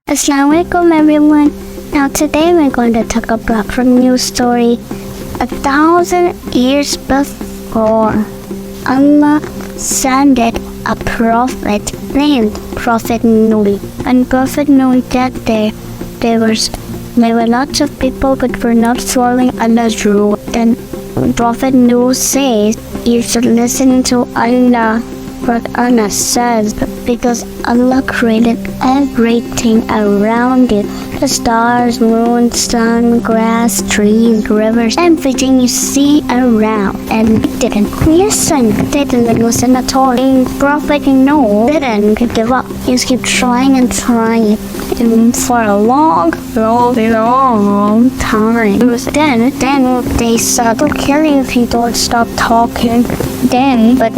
Assalamualaikum everyone. Now today we're going to talk about a new story. 1,000 years before, Allah sent a prophet named Prophet Nooh. When Prophet Nooh got there were lots of people but were not following Allah's rule. Then Prophet Nooh says you should listen to Allah. What Allah says, because Allah created everything around you. The stars, moon, sun, grass, trees, rivers, everything you see around. And they didn't listen. They didn't listen at all. And Prophet Noah didn't give up. He just kept trying and trying. And for a long time. Then they started killing if you don't stop talking. But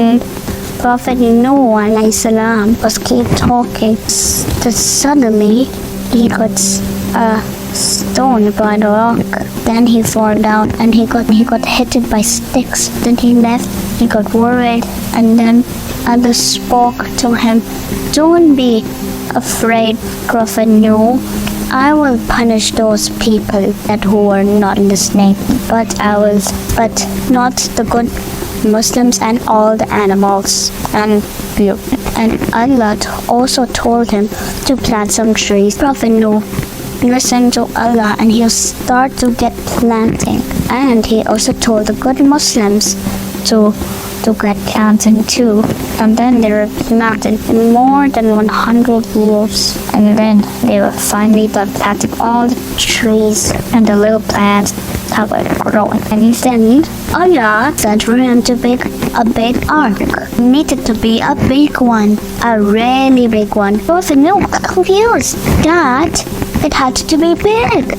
Prophet Noah salam was keep talking. Suddenly he got stoned by the rock. Then he fell down and he got hit by sticks. Then he left. He got worried, and then Allah spoke to him. Don't be afraid, Prophet Noah. I will punish those people who are not listening, but not the good Muslims and all the animals. And Allah also told him to plant some trees. Prophet Noah listened to Allah and he'll start to get planting. And he also told the good Muslims to get planting too. And then they were planted in more than 100 years. And then they were finally done planting all the trees and the little plants that were growing. And then Allah said for him to make a big ark. It needed to be a big one, a really big one. Prophet Noah got confused that it had to be big.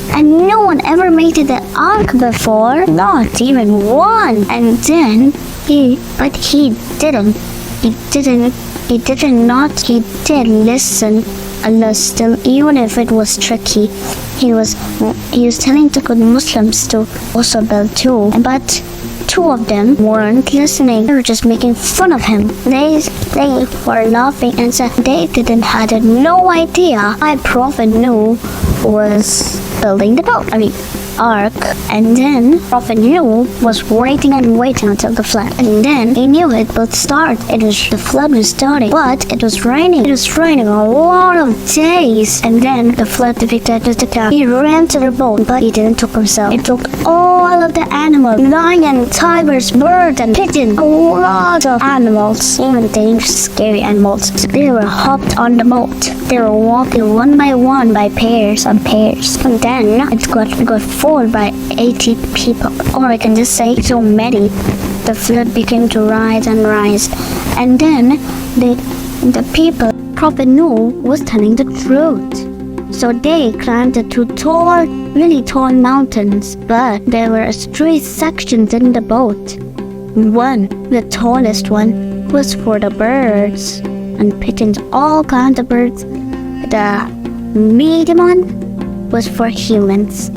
And no one ever made it an ark before, not even one. And then he did listen. Allah still, even if it was tricky, he was telling the good Muslims to also build too. But two of them weren't listening. They were just making fun of him. They were laughing and said they had no idea why Prophet Noah was building the boat. Ark. And then Prophet Noah was waiting until the flood. And then he knew it would start. The flood was starting, but it was raining. It was raining a lot of days. And then the flood defeated the town. He ran to the boat, but he didn't took himself. He took all of the animals, lion, tigers, birds, and pigeons. A lot of animals, even dangerous, scary animals. They were hopped on the boat. They were walking one by one, by pairs on pairs. And then it got full by 80 people, or I can just say so many. The flood began to rise and rise, and then the people, Prophet Noah was telling the truth. So they climbed the two really tall mountains, but there were 3 sections in the boat. The tallest one, was for the birds and pigeons, all kinds of birds. The medium one was for humans.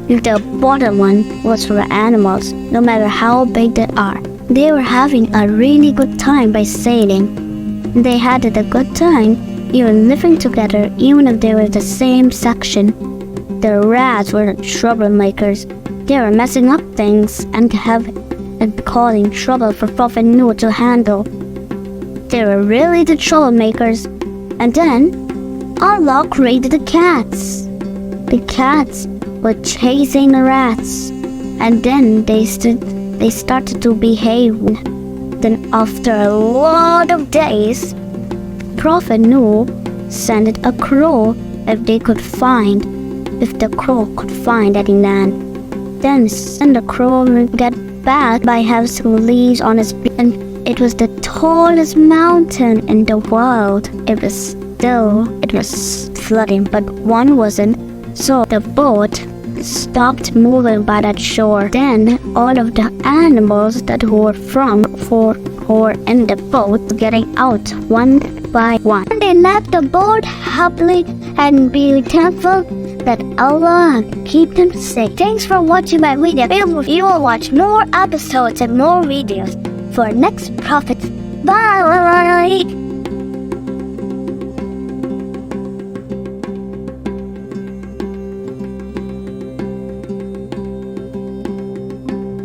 The bottom one was for animals, no matter how big they are. They were having a really good time by sailing. They had a good time, even living together, even if they were the same section. The rats were troublemakers. They were messing up things and causing trouble for Prophet Noah to handle. They were really the troublemakers. And then Allah created the cats. The cats were chasing the rats, and then they started to behave. Then after a lot of days, Prophet Noah sent a crow if the crow could find any land. Then the crow would get back by having some leaves on his beak, and it was the tallest mountain in the world. It was flooding, but one wasn't. So the boat stopped moving by that shore. Then all of the animals that were in the boat getting out one by one. They left the boat happily and be thankful that Allah keep them safe. Thanks for watching my video. You will watch more episodes and more videos for next prophet. Bye.